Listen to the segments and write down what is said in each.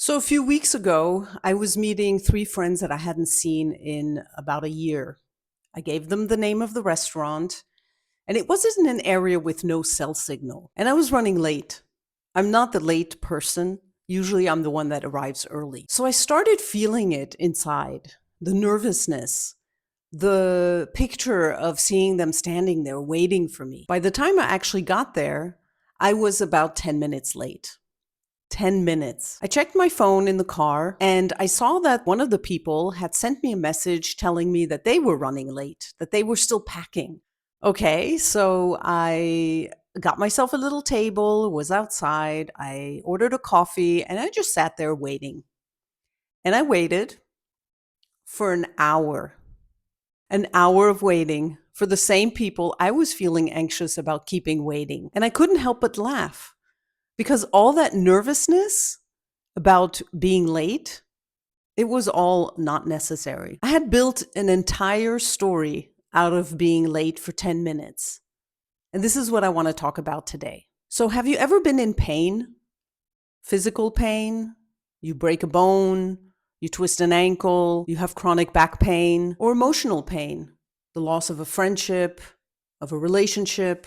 So a few weeks ago, I was meeting three friends that I hadn't seen in about a year. I gave them the name of the restaurant, and it was in an area with no cell signal. And I was running late. I'm not the late person. Usually I'm the one that arrives early. So I started feeling it inside, the nervousness, the picture of seeing them standing there waiting for me. By the time I actually got there, I was about 10 minutes late. 10 minutes. I checked my phone in the car and I saw that one of the people had sent me a message telling me that they were running late, that they were still packing. Okay, so I got myself a little table, was outside, I ordered a coffee, and I just sat there waiting. And I waited for an hour of waiting for the same people I was feeling anxious about keeping waiting. And I couldn't help but laugh. Because all that nervousness about being late, it was all not necessary. I had built an entire story out of being late for 10 minutes. And this is what I want to talk about today. So have you ever been in pain? Physical pain? You break a bone, you twist an ankle, you have chronic back pain, or emotional pain, the loss of a friendship, of a relationship,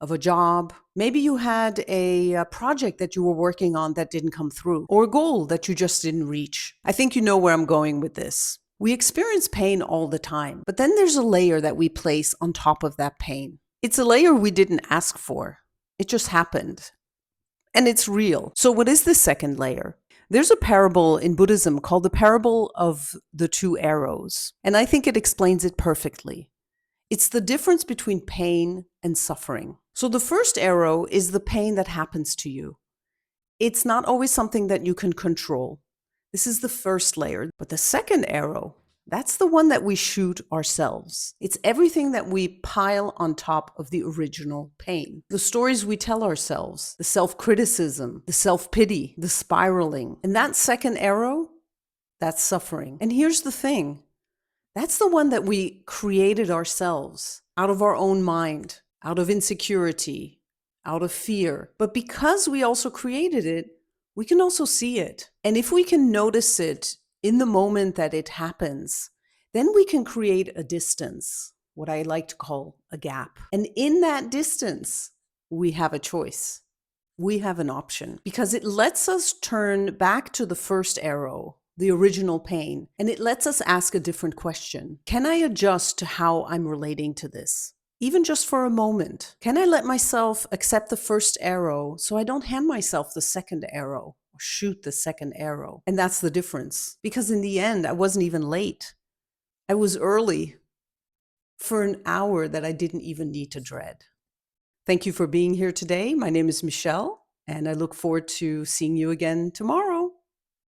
of a job. Maybe you had a project that you were working on that didn't come through, or a goal that you just didn't reach. I think you know where I'm going with this. We experience pain all the time, but then there's a layer that we place on top of that pain. It's a layer we didn't ask for. It just happened. And it's real. So what is the second layer? There's a parable in Buddhism called the Parable of the Two Arrows, and I think it explains it perfectly. It's the difference between pain and suffering. So the first arrow is the pain that happens to you. It's not always something that you can control. This is the first layer. But the second arrow, that's the one that we shoot ourselves. It's everything that we pile on top of the original pain. The stories we tell ourselves, the self-criticism, the self-pity, the spiraling. And that second arrow, that's suffering. And here's the thing. That's the one that we created ourselves out of our own mind, out of insecurity, out of fear. But because we also created it, we can also see it. And if we can notice it in the moment that it happens, then we can create a distance, what I like to call a gap. And in that distance, we have a choice. We have an option because it lets us turn back to the first arrow, the original pain, and it lets us ask a different question. Can I adjust to how I'm relating to this? Even just for a moment. Can I let myself accept the first arrow so I don't hand myself the second arrow or shoot the second arrow? And that's the difference. Because in the end, I wasn't even late. I was early for an hour that I didn't even need to dread. Thank you for being here today. My name is Michèle, and I look forward to seeing you again tomorrow.